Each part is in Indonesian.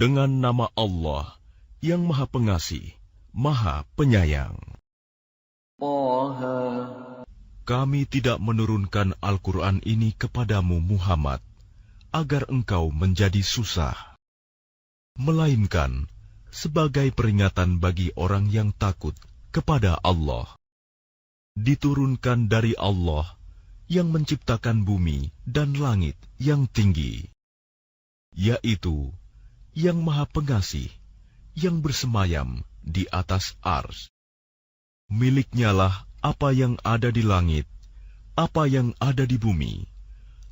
Dengan nama Allah yang Maha Pengasih, Maha Penyayang. Kami tidak menurunkan Al-Quran ini kepadamu Muhammad, agar engkau menjadi susah, melainkan sebagai peringatan bagi orang yang takut kepada Allah. Diturunkan dari Allah yang menciptakan bumi dan langit yang tinggi, yaitu yang Maha Pengasih, yang bersemayam di atas ars. Miliknyalah apa yang ada di langit, apa yang ada di bumi,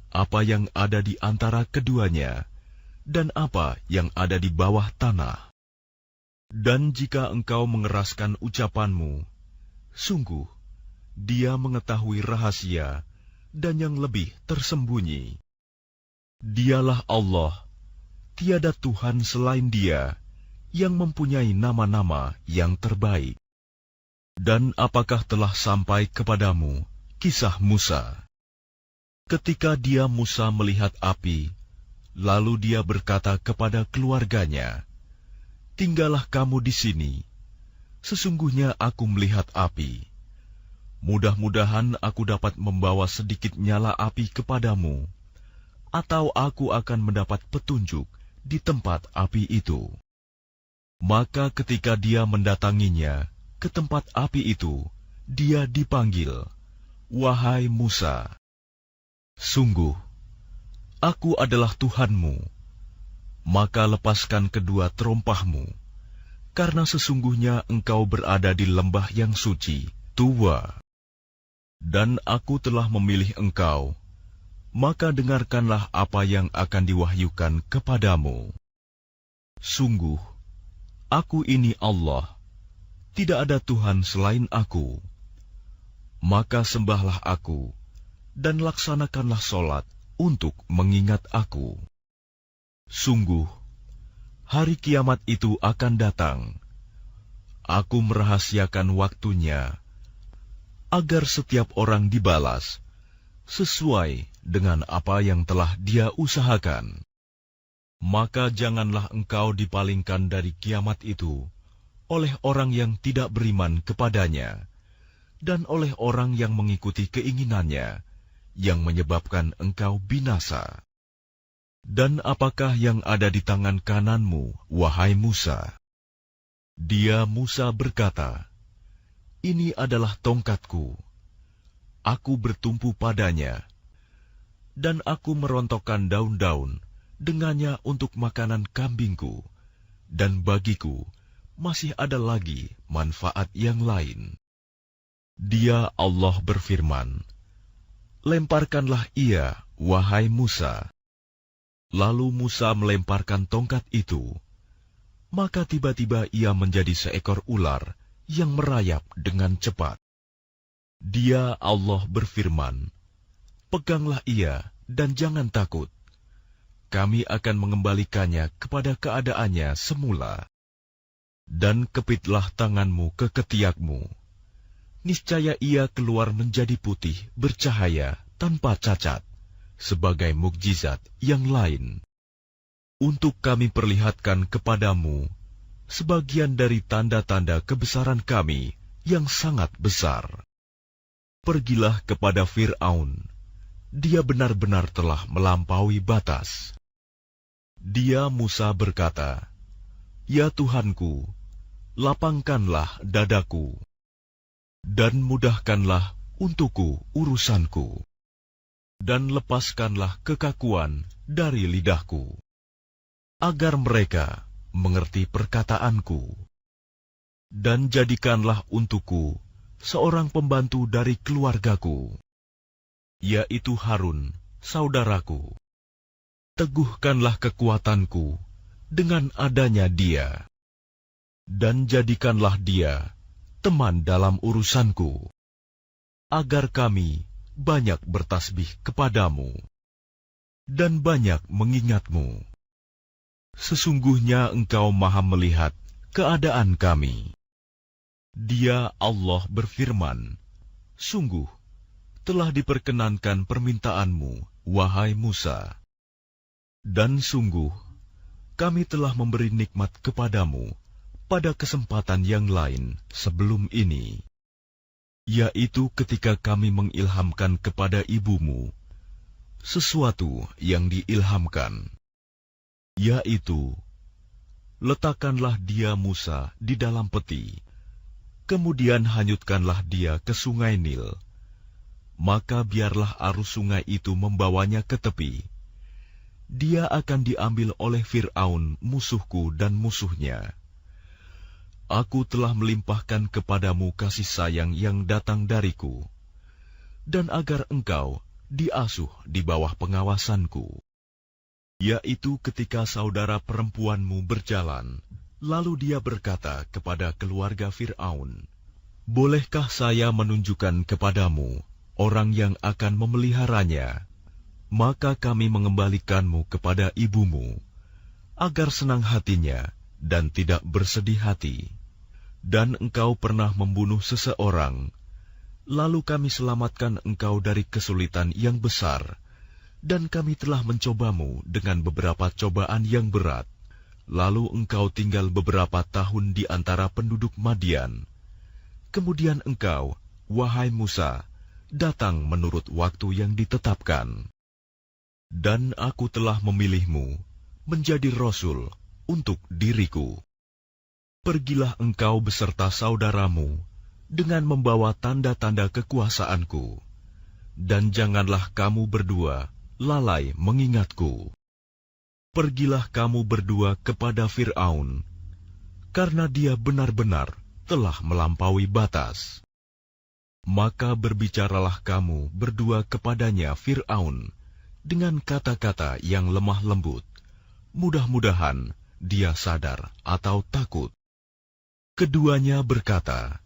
apa yang ada di antara keduanya, dan apa yang ada di bawah tanah. Dan jika engkau mengeraskan ucapanmu, sungguh Dia mengetahui rahasia dan yang lebih tersembunyi. Dialah Allah, tiada Tuhan selain Dia, yang mempunyai nama-nama yang terbaik. Dan apakah telah sampai kepadamu kisah Musa? Ketika Musa melihat api, lalu dia berkata kepada keluarganya, "Tinggallah kamu di sini. Sesungguhnya aku melihat api. Mudah-mudahan aku dapat membawa sedikit nyala api kepadamu, atau aku akan mendapat petunjuk di tempat api itu." Maka ketika dia mendatanginya ke tempat api itu, dia dipanggil, "Wahai Musa, sungguh, aku adalah Tuhanmu, maka lepaskan kedua terompahmu, karena sesungguhnya engkau berada di lembah yang suci, tua. Dan aku telah memilih engkau, maka dengarkanlah apa yang akan diwahyukan kepadamu. Sungguh, aku ini Allah, tidak ada Tuhan selain aku. Maka sembahlah aku, dan laksanakanlah solat untuk mengingat aku. Sungguh, hari kiamat itu akan datang. Aku merahasiakan waktunya, agar setiap orang dibalas sesuai dengan apa yang telah dia usahakan. Maka janganlah engkau dipalingkan dari kiamat itu oleh orang yang tidak beriman kepadanya, dan oleh orang yang mengikuti keinginannya, yang menyebabkan engkau binasa. Dan apakah yang ada di tangan kananmu, wahai Musa? Musa berkata, "Ini adalah tongkatku. Aku bertumpu padanya, dan aku merontokkan daun-daun dengannya untuk makanan kambingku, dan bagiku masih ada lagi manfaat yang lain." Allah berfirman, "Lemparkanlah ia, wahai Musa." Lalu Musa melemparkan tongkat itu, maka tiba-tiba ia menjadi seekor ular yang merayap dengan cepat. Allah berfirman, "Peganglah ia dan jangan takut. Kami akan mengembalikannya kepada keadaannya semula. Dan kepitlah tanganmu ke ketiakmu. Niscaya ia keluar menjadi putih bercahaya tanpa cacat, sebagai mukjizat yang lain, untuk kami perlihatkan kepadamu sebagian dari tanda-tanda kebesaran kami yang sangat besar. Pergilah kepada Fir'aun, dia benar-benar telah melampaui batas." Musa berkata, "Ya Tuhanku, lapangkanlah dadaku, dan mudahkanlah untukku urusanku, dan lepaskanlah kekakuan dari lidahku, agar mereka mengerti perkataanku. Dan jadikanlah untukku seorang pembantu dari keluargaku, yaitu Harun, saudaraku. Teguhkanlah kekuatanku dengan adanya dia, dan jadikanlah dia teman dalam urusanku, agar kami banyak bertasbih kepadamu dan banyak mengingatmu. Sesungguhnya engkau maha melihat keadaan kami." Allah berfirman, "Sungguh, telah diperkenankan permintaanmu, wahai Musa. Dan sungguh, kami telah memberi nikmat kepadamu pada kesempatan yang lain sebelum ini, yaitu ketika kami mengilhamkan kepada ibumu sesuatu yang diilhamkan, yaitu, letakkanlah dia Musa di dalam peti, kemudian hanyutkanlah dia ke sungai Nil, maka biarlah arus sungai itu membawanya ke tepi. Dia akan diambil oleh Fir'aun musuhku dan musuhnya. Aku telah melimpahkan kepadamu kasih sayang yang datang dariku, dan agar engkau diasuh di bawah pengawasanku. Yaitu ketika saudara perempuanmu berjalan, lalu dia berkata kepada keluarga Fir'aun, bolehkah saya menunjukkan kepadamu orang yang akan memeliharanya? Maka kami mengembalikanmu kepada ibumu, agar senang hatinya dan tidak bersedih hati. Dan engkau pernah membunuh seseorang, lalu kami selamatkan engkau dari kesulitan yang besar, dan kami telah mencobamu dengan beberapa cobaan yang berat. Lalu engkau tinggal beberapa tahun di antara penduduk Madian. Kemudian engkau, wahai Musa, datang menurut waktu yang ditetapkan. Dan aku telah memilihmu menjadi rasul untuk diriku. Pergilah engkau beserta saudaramu dengan membawa tanda-tanda kekuasaanku, dan janganlah kamu berdua lalai mengingatku. Pergilah kamu berdua kepada Fir'aun, karena dia benar-benar telah melampaui batas. Maka berbicaralah kamu berdua kepadanya Fir'aun, dengan kata-kata yang lemah lembut, mudah-mudahan dia sadar atau takut. Keduanya berkata,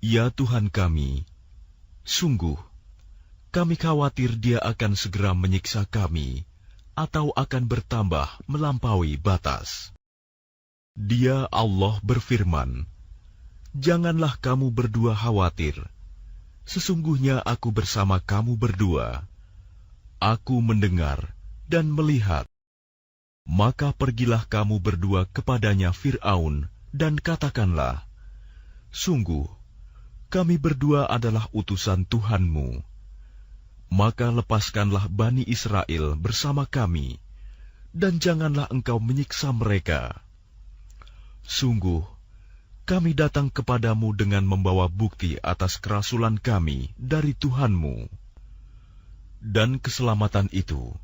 ya Tuhan kami, sungguh, kami khawatir dia akan segera menyiksa kami, atau akan bertambah melampaui batas. Dia Allah berfirman, janganlah kamu berdua khawatir, sesungguhnya aku bersama kamu berdua. Aku mendengar dan melihat. Maka pergilah kamu berdua kepadanya Fir'aun, dan katakanlah, sungguh, kami berdua adalah utusan Tuhanmu. Maka lepaskanlah Bani Israel bersama kami, dan janganlah engkau menyiksa mereka. Sungguh, kami datang kepadamu dengan membawa bukti atas kerasulan kami dari Tuhanmu. Dan keselamatan itu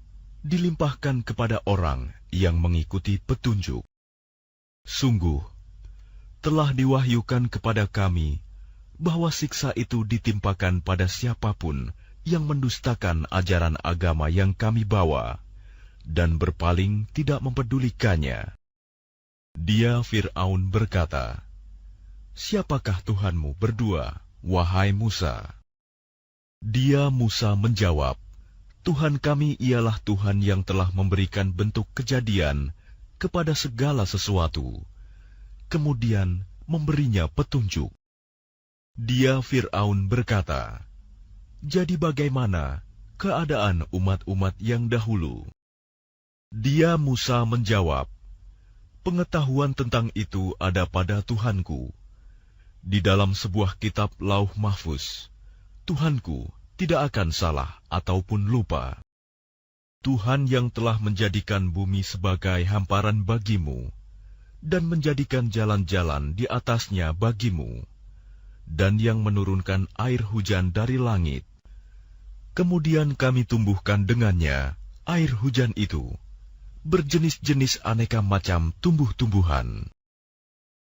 dilimpahkan kepada orang yang mengikuti petunjuk. Sungguh, telah diwahyukan kepada kami bahwa siksa itu ditimpakan pada siapapun yang mendustakan ajaran agama yang kami bawa dan berpaling tidak mempedulikannya. Dia Fir'aun berkata, siapakah Tuhanmu berdua, wahai Musa? Dia Musa menjawab, Tuhan kami ialah Tuhan yang telah memberikan bentuk kejadian kepada segala sesuatu, kemudian memberinya petunjuk. Dia Fir'aun berkata, jadi bagaimana keadaan umat-umat yang dahulu? Dia Musa menjawab, pengetahuan tentang itu ada pada Tuhanku. Di dalam sebuah kitab Lauh Mahfuz, Tuhanku tidak akan salah ataupun lupa. Tuhan yang telah menjadikan bumi sebagai hamparan bagimu, dan menjadikan jalan-jalan di atasnya bagimu, dan yang menurunkan air hujan dari langit. Kemudian kami tumbuhkan dengannya air hujan itu, berjenis-jenis aneka macam tumbuh-tumbuhan.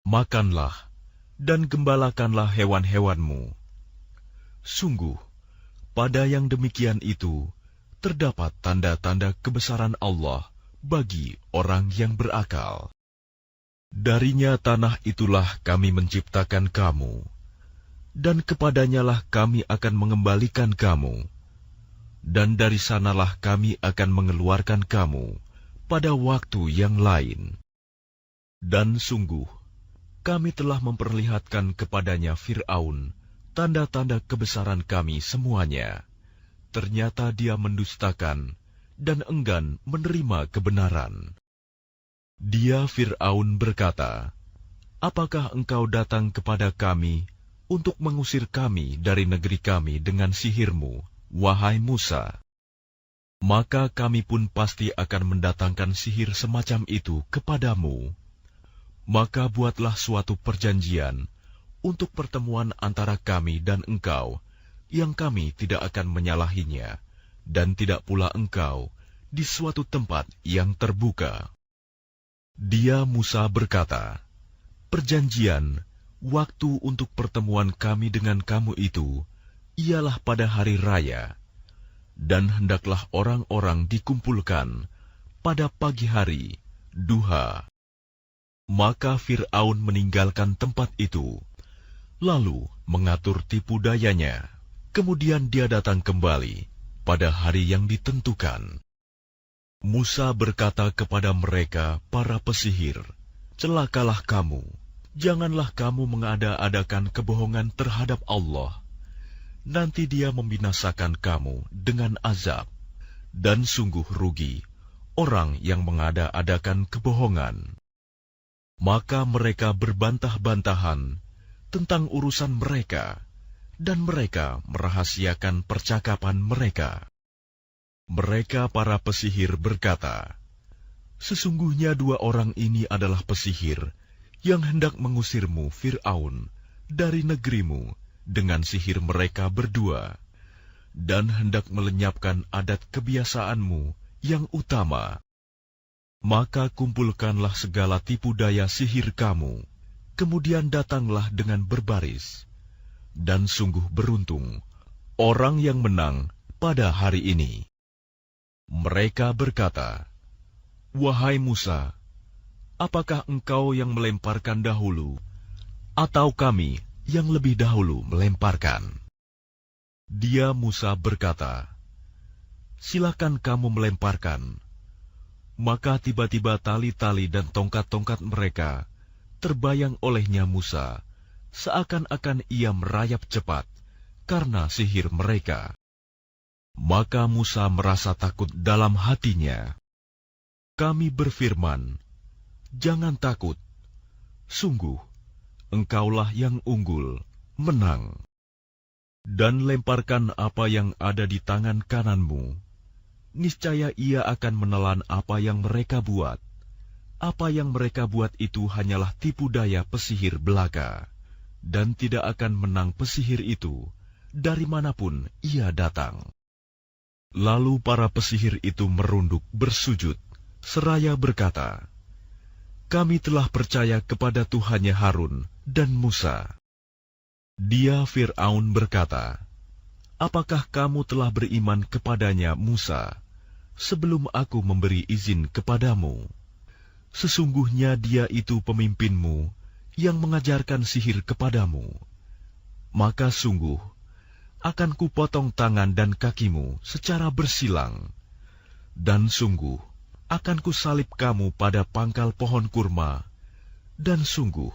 Makanlah dan gembalakanlah hewan-hewanmu. Sungguh, pada yang demikian itu, terdapat tanda-tanda kebesaran Allah bagi orang yang berakal. Darinya tanah itulah kami menciptakan kamu, dan kepadanyalah kami akan mengembalikan kamu, dan dari sanalah kami akan mengeluarkan kamu pada waktu yang lain. Dan sungguh, kami telah memperlihatkan kepadanya Fir'aun tanda-tanda kebesaran kami semuanya. Ternyata dia mendustakan dan enggan menerima kebenaran. Dia Fir'aun berkata, "Apakah engkau datang kepada kami untuk mengusir kami dari negeri kami dengan sihirmu, wahai Musa? Maka kami pun pasti akan mendatangkan sihir semacam itu kepadamu. Maka buatlah suatu perjanjian untuk pertemuan antara kami dan engkau, yang kami tidak akan menyalahinya, dan tidak pula engkau di suatu tempat yang terbuka." Dia Musa berkata, "Perjanjian, waktu untuk pertemuan kami dengan kamu itu, ialah pada hari raya, dan hendaklah orang-orang dikumpulkan pada pagi hari, duha." Maka Fir'aun meninggalkan tempat itu, lalu mengatur tipu dayanya. Kemudian dia datang kembali pada hari yang ditentukan. Musa berkata kepada mereka, para pesihir, "Celakalah kamu, janganlah kamu mengada-adakan kebohongan terhadap Allah. Nanti Dia membinasakan kamu dengan azab, dan sungguh rugi orang yang mengada-adakan kebohongan." Maka mereka berbantah-bantahan tentang urusan mereka, dan mereka merahasiakan percakapan mereka. Mereka para pesihir berkata, "Sesungguhnya dua orang ini adalah pesihir yang hendak mengusirmu, Fir'aun, dari negerimu dengan sihir mereka berdua, dan hendak melenyapkan adat kebiasaanmu yang utama. Maka kumpulkanlah segala tipu daya sihir kamu, kemudian datanglah dengan berbaris. Dan sungguh beruntung orang yang menang pada hari ini." Mereka berkata, "Wahai Musa, apakah engkau yang melemparkan dahulu, atau kami yang lebih dahulu melemparkan?" Dia Musa berkata, "Silakan kamu melemparkan." Maka tiba-tiba tali-tali dan tongkat-tongkat mereka terbayang olehnya Musa, seakan-akan ia merayap cepat karena sihir mereka. Maka Musa merasa takut dalam hatinya. Kami berfirman, "Jangan takut, sungguh engkaulah yang unggul, menang. Dan lemparkan apa yang ada di tangan kananmu. Niscaya ia akan menelan apa yang mereka buat. Apa yang mereka buat itu hanyalah tipu daya pesihir belaka, dan tidak akan menang pesihir itu dari manapun ia datang." Lalu para pesihir itu merunduk bersujud, seraya berkata, "Kami telah percaya kepada Tuhannya Harun dan Musa." Dia Fir'aun berkata, "Apakah kamu telah beriman kepadanya, Musa, sebelum aku memberi izin kepadamu? Sesungguhnya dia itu pemimpinmu yang mengajarkan sihir kepadamu. Maka sungguh akan kupotong tangan dan kakimu secara bersilang, dan sungguh akan kusalib kamu pada pangkal pohon kurma, dan sungguh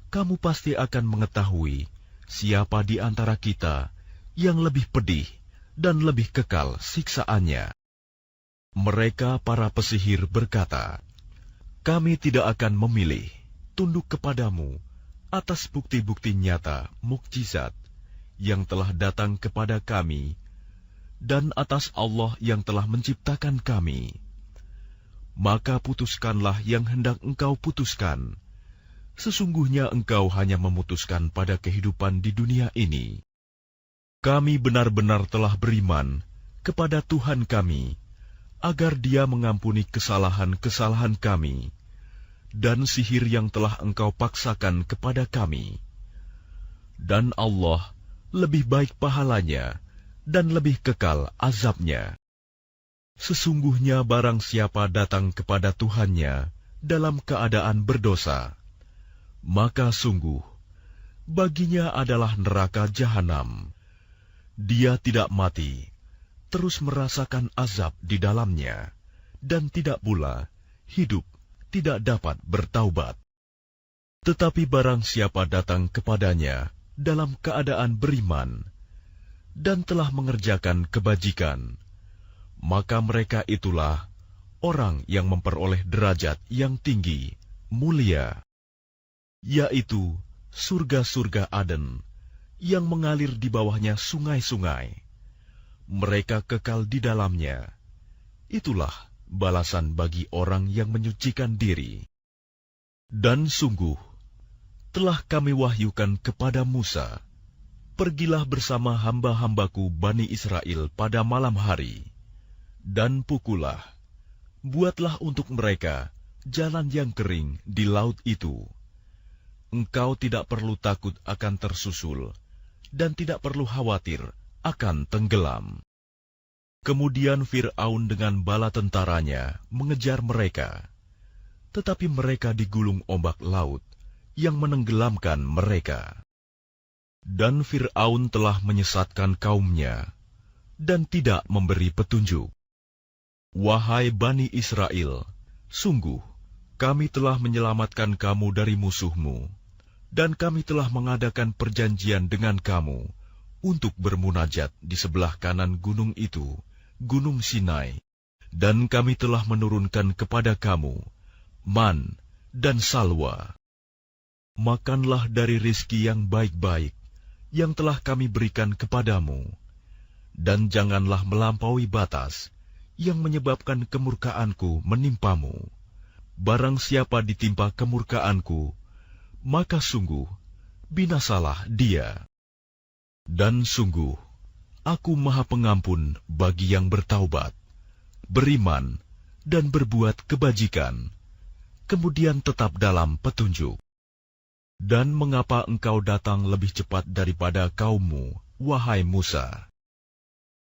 kamu pasti akan mengetahui siapa di antara kita yang lebih pedih dan lebih kekal siksaannya." Mereka para pesihir berkata, "Kami tidak akan memilih tunduk kepadamu atas bukti-bukti nyata mukjizat yang telah datang kepada kami, dan atas Allah yang telah menciptakan kami. Maka putuskanlah yang hendak engkau putuskan. Sesungguhnya engkau hanya memutuskan pada kehidupan di dunia ini. Kami benar-benar telah beriman kepada Tuhan kami, agar Dia mengampuni kesalahan-kesalahan kami, dan sihir yang telah engkau paksakan kepada kami. Dan Allah lebih baik pahalanya dan lebih kekal azabnya. Sesungguhnya barang siapa datang kepada Tuhannya dalam keadaan berdosa, maka sungguh baginya adalah neraka jahanam. Dia tidak mati, terus merasakan azab di dalamnya, dan tidak pula hidup tidak dapat bertaubat. Tetapi barang siapa datang kepadanya dalam keadaan beriman dan telah mengerjakan kebajikan, maka mereka itulah orang yang memperoleh derajat yang tinggi, mulia, yaitu surga-surga Aden yang mengalir di bawahnya sungai-sungai. Mereka kekal di dalamnya. Itulah balasan bagi orang yang menyucikan diri. Dan sungguh, telah kami wahyukan kepada Musa, pergilah bersama hamba-hambaku Bani Israel pada malam hari, dan pukullah, buatlah untuk mereka jalan yang kering di laut itu. Engkau tidak perlu takut akan tersusul, dan tidak perlu khawatir akan tenggelam. Kemudian Fir'aun dengan bala tentaranya mengejar mereka, tetapi mereka digulung ombak laut yang menenggelamkan mereka. Dan Fir'aun telah menyesatkan kaumnya, dan tidak memberi petunjuk. Wahai Bani Israel, sungguh, kami telah menyelamatkan kamu dari musuhmu, dan kami telah mengadakan perjanjian dengan kamu untuk bermunajat di sebelah kanan gunung itu, Gunung Sinai, dan kami telah menurunkan kepada kamu man dan salwa. Makanlah dari rizki yang baik-baik yang telah kami berikan kepadamu, dan janganlah melampaui batas yang menyebabkan kemurkaanku menimpamu. Barang siapa ditimpa kemurkaanku, maka sungguh binasalah dia. Dan sungguh, aku Maha Pengampun bagi yang bertaubat, beriman, dan berbuat kebajikan, kemudian tetap dalam petunjuk. Dan mengapa engkau datang lebih cepat daripada kaummu, wahai Musa?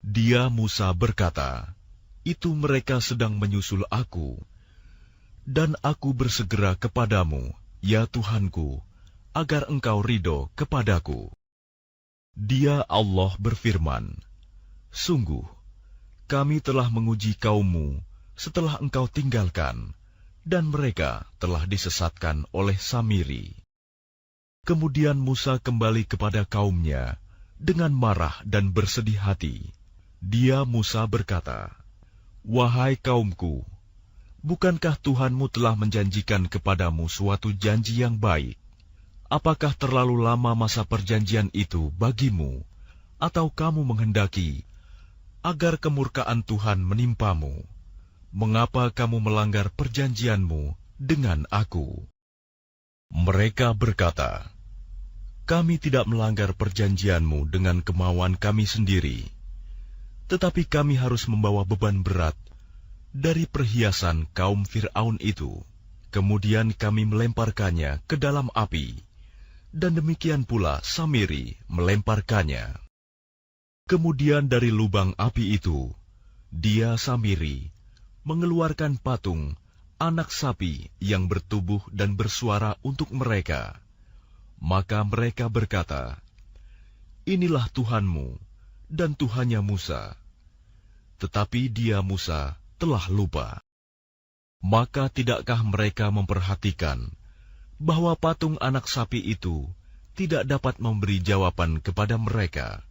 Dia Musa berkata, itu mereka sedang menyusul aku, dan aku bersegera kepadamu, ya Tuhanku, agar engkau ridho kepadaku. Dia Allah berfirman, sungguh, kami telah menguji kaummu setelah engkau tinggalkan, dan mereka telah disesatkan oleh Samiri. Kemudian Musa kembali kepada kaumnya dengan marah dan bersedih hati. Dia Musa berkata, wahai kaumku, bukankah Tuhanmu telah menjanjikan kepadamu suatu janji yang baik? Apakah terlalu lama masa perjanjian itu bagimu, atau kamu menghendaki agar kemurkaan Tuhan menimpamu? Mengapa kamu melanggar perjanjianmu dengan aku? Mereka berkata, kami tidak melanggar perjanjianmu dengan kemauan kami sendiri, tetapi kami harus membawa beban berat dari perhiasan kaum Fir'aun itu. Kemudian kami melemparkannya ke dalam api, dan demikian pula Samiri melemparkannya. Kemudian dari lubang api itu, dia Samiri mengeluarkan patung anak sapi yang bertubuh dan bersuara untuk mereka. Maka mereka berkata, inilah Tuhanmu dan Tuhannya Musa. Tetapi dia Musa telah lupa. Maka tidakkah mereka memperhatikan bahwa patung anak sapi itu tidak dapat memberi jawaban kepada mereka,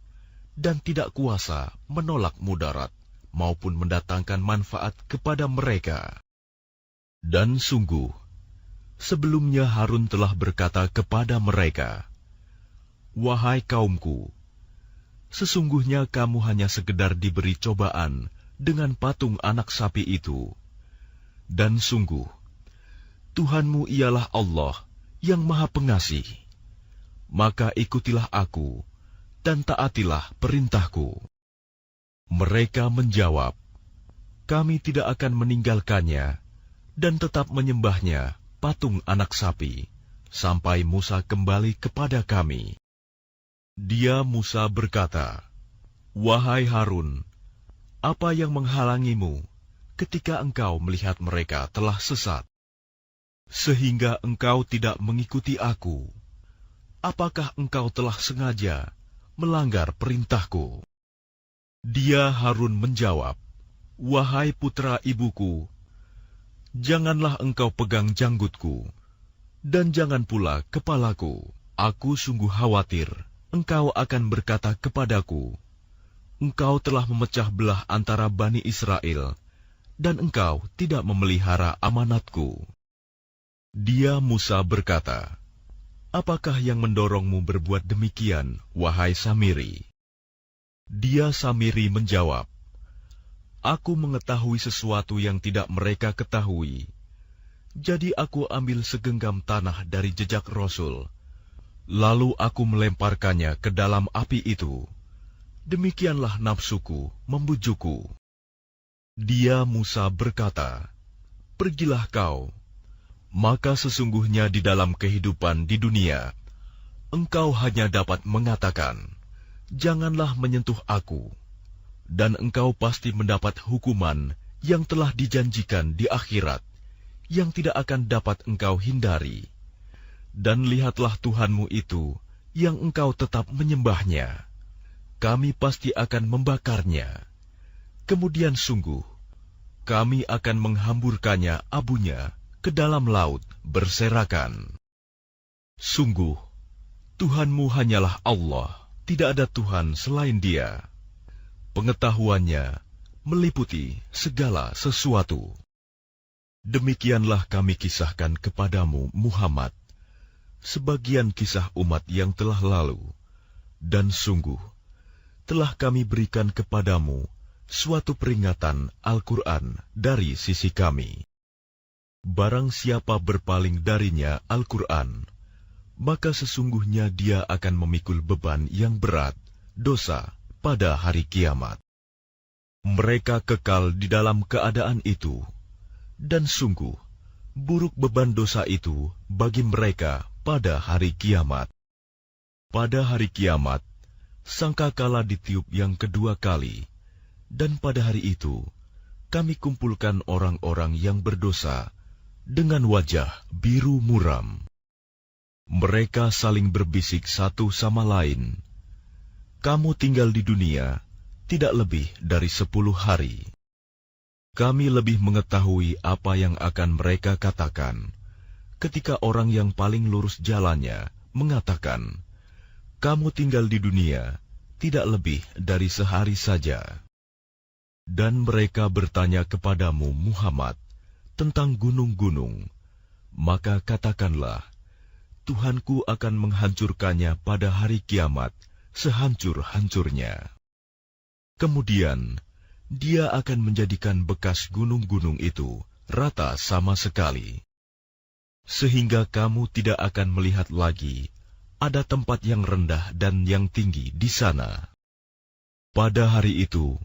dan tidak kuasa menolak mudarat maupun mendatangkan manfaat kepada mereka? Dan sungguh, sebelumnya Harun telah berkata kepada mereka, wahai kaumku, sesungguhnya kamu hanya sekedar diberi cobaan dengan patung anak sapi itu. Dan sungguh, Tuhanmu ialah Allah yang Maha Pengasih. Maka ikutilah aku dan taatilah perintahku. Mereka menjawab, kami tidak akan meninggalkannya dan tetap menyembahnya, patung anak sapi, sampai Musa kembali kepada kami. Dia Musa berkata, wahai Harun, apa yang menghalangimu ketika engkau melihat mereka telah sesat, sehingga engkau tidak mengikuti aku? Apakah engkau telah sengaja melanggar perintahku? Dia Harun menjawab, wahai putra ibuku, janganlah engkau pegang janggutku, dan jangan pula kepalaku. Aku sungguh khawatir engkau akan berkata kepadaku, engkau telah memecah belah antara Bani Israel, dan engkau tidak memelihara amanatku." Dia Musa berkata, "Apakah yang mendorongmu berbuat demikian, wahai Samiri?" Dia Samiri menjawab, "Aku mengetahui sesuatu yang tidak mereka ketahui. Jadi aku ambil segenggam tanah dari jejak Rasul, lalu aku melemparkannya ke dalam api itu. Demikianlah nafsuku membujukku." Dia Musa berkata, "Pergilah kau. Maka sesungguhnya di dalam kehidupan di dunia, engkau hanya dapat mengatakan, 'Janganlah menyentuh aku,' dan engkau pasti mendapat hukuman yang telah dijanjikan di akhirat, yang tidak akan dapat engkau hindari. Dan lihatlah Tuhanmu itu, yang engkau tetap menyembahnya. Kami pasti akan membakarnya. Kemudian sungguh, kami akan menghamburkannya abunya ke dalam laut berserakan. Sungguh, Tuhanmu hanyalah Allah, tidak ada Tuhan selain Dia. Pengetahuannya meliputi segala sesuatu." Demikianlah kami kisahkan kepadamu, Muhammad, sebagian kisah umat yang telah lalu, dan sungguh, telah kami berikan kepadamu suatu peringatan Al-Quran dari sisi kami. Barang siapa berpaling darinya Al-Quran, maka sesungguhnya dia akan memikul beban yang berat, dosa, pada hari kiamat. Mereka kekal di dalam keadaan itu, dan sungguh, buruk beban dosa itu bagi mereka pada hari kiamat. Pada hari kiamat, sangkakala ditiup yang kedua kali, dan pada hari itu, kami kumpulkan orang-orang yang berdosa dengan wajah biru muram. Mereka saling berbisik satu sama lain, "Kamu tinggal di dunia tidak lebih dari 10 hari. Kami lebih mengetahui apa yang akan mereka katakan ketika orang yang paling lurus jalannya mengatakan, 'Kamu tinggal di dunia tidak lebih dari sehari saja.' Dan mereka bertanya kepadamu, Muhammad, tentang gunung-gunung, maka katakanlah, Tuhanku akan menghancurkannya pada hari kiamat sehancur-hancurnya. Kemudian, Dia akan menjadikan bekas gunung-gunung itu rata sama sekali, sehingga kamu tidak akan melihat lagi ada tempat yang rendah dan yang tinggi di sana. Pada hari itu,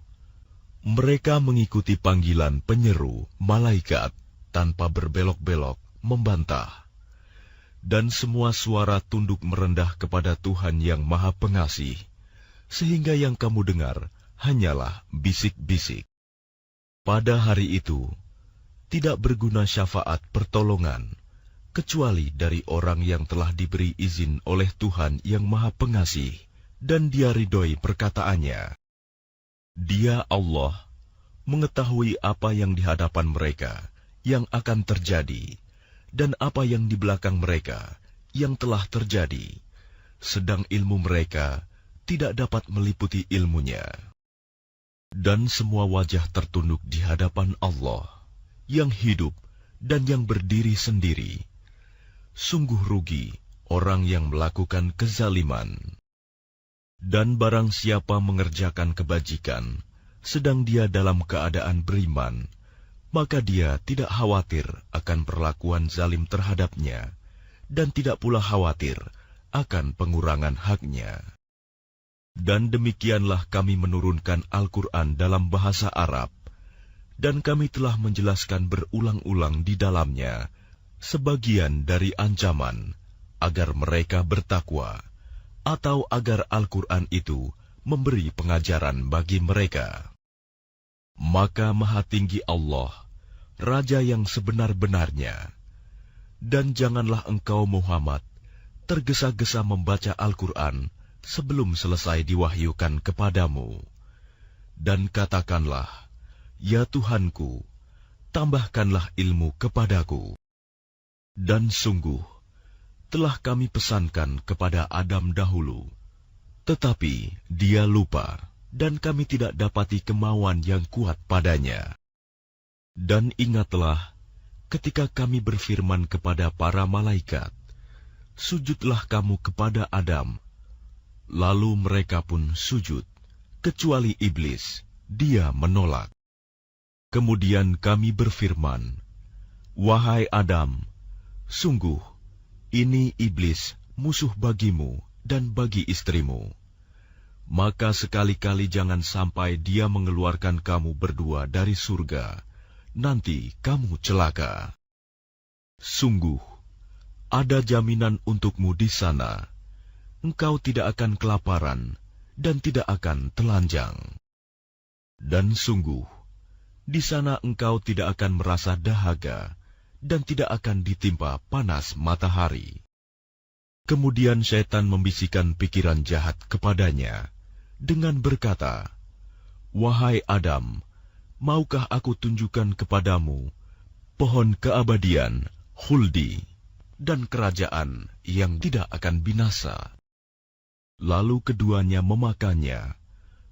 mereka mengikuti panggilan penyeru malaikat tanpa berbelok-belok membantah, dan semua suara tunduk merendah kepada Tuhan yang Maha Pengasih, sehingga yang kamu dengar hanyalah bisik-bisik. Pada hari itu, tidak berguna syafaat pertolongan, kecuali dari orang yang telah diberi izin oleh Tuhan yang Maha Pengasih, dan Dia ridhoi perkataannya. Dia Allah mengetahui apa yang di hadapan mereka yang akan terjadi, dan apa yang di belakang mereka yang telah terjadi, sedang ilmu mereka tidak dapat meliputi ilmunya. Dan semua wajah tertunduk di hadapan Allah, yang hidup dan yang berdiri sendiri. Sungguh rugi orang yang melakukan kezaliman. Dan barang siapa mengerjakan kebajikan, sedang dia dalam keadaan beriman, maka dia tidak khawatir akan perlakuan zalim terhadapnya, dan tidak pula khawatir akan pengurangan haknya. Dan demikianlah kami menurunkan Al-Quran dalam bahasa Arab, dan kami telah menjelaskan berulang-ulang di dalamnya sebagian dari ancaman, agar mereka bertakwa, atau agar Al-Quran itu memberi pengajaran bagi mereka. Maka Maha Tinggi Allah, Raja yang sebenar-benarnya, dan janganlah engkau Muhammad tergesa-gesa membaca Al-Quran sebelum selesai diwahyukan kepadamu. Dan katakanlah, Ya Tuhanku, tambahkanlah ilmu kepadaku. Dan sungguh, telah kami pesankan kepada Adam dahulu, tetapi dia lupa, dan kami tidak dapati kemauan yang kuat padanya. Dan ingatlah ketika kami berfirman kepada para malaikat, sujudlah kamu kepada Adam. Lalu mereka pun sujud, kecuali iblis, dia menolak. Kemudian kami berfirman, wahai Adam, sungguh, ini iblis musuh bagimu dan bagi istrimu. Maka sekali-kali jangan sampai dia mengeluarkan kamu berdua dari surga, nanti kamu celaka. Sungguh, ada jaminan untukmu di sana. Engkau tidak akan kelaparan dan tidak akan telanjang. Dan sungguh, di sana engkau tidak akan merasa dahaga dan tidak akan ditimpa panas matahari. Kemudian syaitan membisikkan pikiran jahat kepadanya dengan berkata, wahai Adam, maukah aku tunjukkan kepadamu pohon keabadian, khuldi, dan kerajaan yang tidak akan binasa? Lalu keduanya memakannya,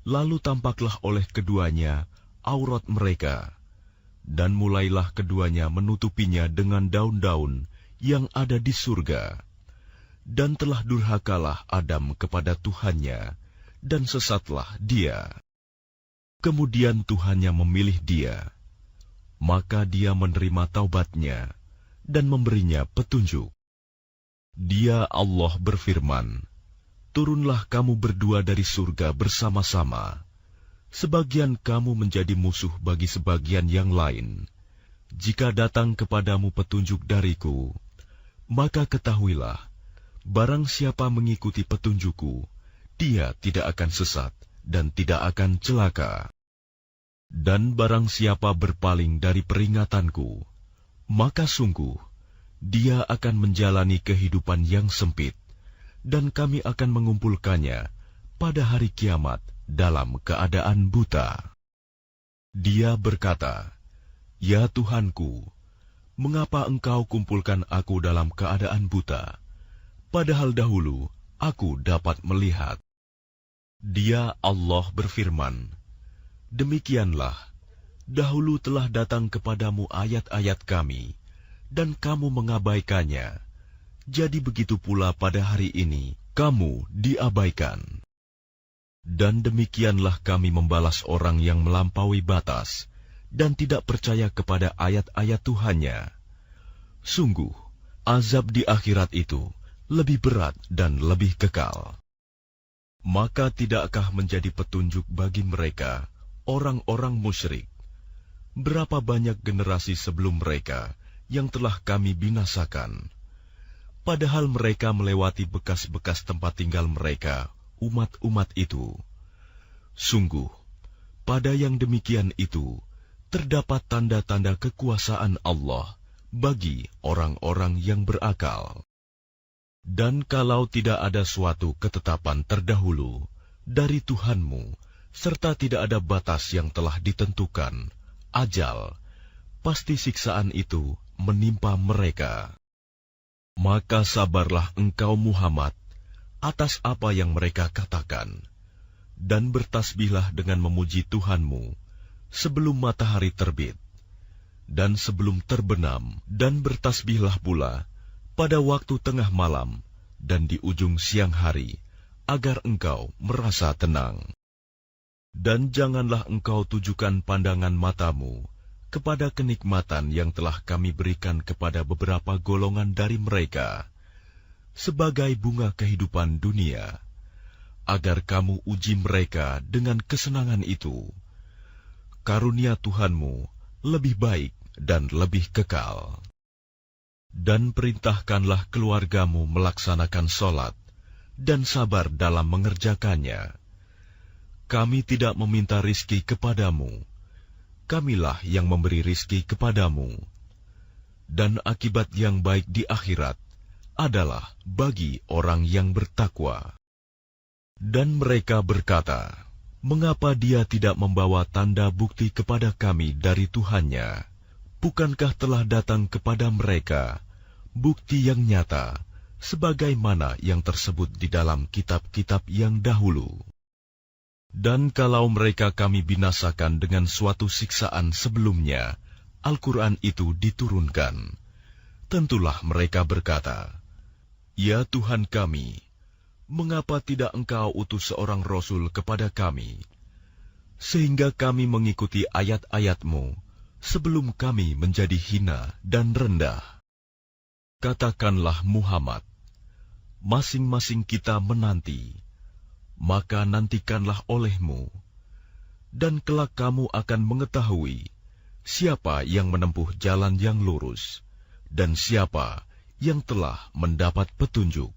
lalu tampaklah oleh keduanya aurat mereka, dan mulailah keduanya menutupinya dengan daun-daun yang ada di surga. Dan telah durhakalah Adam kepada Tuhannya, dan sesatlah dia. Kemudian Tuhannya memilih dia, maka dia menerima taubatnya, dan memberinya petunjuk. Dia Allah berfirman, turunlah kamu berdua dari surga bersama-sama. Sebagian kamu menjadi musuh bagi sebagian yang lain. Jika datang kepadamu petunjuk dariku, maka ketahuilah, barang siapa mengikuti petunjukku, dia tidak akan sesat dan tidak akan celaka. Dan barang siapa berpaling dari peringatanku, maka sungguh, dia akan menjalani kehidupan yang sempit, dan kami akan mengumpulkannya pada hari kiamat dalam keadaan buta. Dia berkata, ya Tuhanku, mengapa engkau kumpulkan aku dalam keadaan buta, padahal dahulu aku dapat melihat? Dia Allah berfirman, demikianlah, dahulu telah datang kepadamu ayat-ayat kami, dan kamu mengabaikannya. Jadi begitu pula pada hari ini, kamu diabaikan. Dan demikianlah kami membalas orang yang melampaui batas, dan tidak percaya kepada ayat-ayat Tuhannya. Sungguh, azab di akhirat itu lebih berat dan lebih kekal. Maka tidakkah menjadi petunjuk bagi mereka, orang-orang musyrik, berapa banyak generasi sebelum mereka yang telah kami binasakan, padahal mereka melewati bekas-bekas tempat tinggal mereka, umat-umat itu. Sungguh, pada yang demikian itu, terdapat tanda-tanda kekuasaan Allah bagi orang-orang yang berakal. Dan kalau tidak ada suatu ketetapan terdahulu dari Tuhanmu, serta tidak ada batas yang telah ditentukan, ajal, pasti siksaan itu menimpa mereka. Maka sabarlah engkau Muhammad atas apa yang mereka katakan, dan bertasbihlah dengan memuji Tuhanmu sebelum matahari terbit, dan sebelum terbenam, dan bertasbihlah pula pada waktu tengah malam dan di ujung siang hari, agar engkau merasa tenang. Dan janganlah engkau tujukan pandangan matamu kepada kenikmatan yang telah kami berikan kepada beberapa golongan dari mereka, sebagai bunga kehidupan dunia, agar kamu uji mereka dengan kesenangan itu. Karunia Tuhanmu lebih baik dan lebih kekal. Dan perintahkanlah keluargamu melaksanakan sholat, dan sabar dalam mengerjakannya. Kami tidak meminta rizki kepadamu, kamilah yang memberi rizki kepadamu. Dan akibat yang baik di akhirat adalah bagi orang yang bertakwa. Dan mereka berkata, mengapa dia tidak membawa tanda bukti kepada kami dari Tuhannya? Bukankah telah datang kepada mereka bukti yang nyata, sebagaimana yang tersebut di dalam kitab-kitab yang dahulu? Dan kalau mereka kami binasakan dengan suatu siksaan sebelumnya, Al-Quran itu diturunkan, tentulah mereka berkata, "Ya Tuhan kami, mengapa tidak Engkau utus seorang Rasul kepada kami, sehingga kami mengikuti ayat-ayat-Mu sebelum kami menjadi hina dan rendah?" Katakanlah Muhammad, masing-masing kita menanti, maka nantikanlah olehmu, dan kelak kamu akan mengetahui siapa yang menempuh jalan yang lurus, dan siapa yang telah mendapat petunjuk.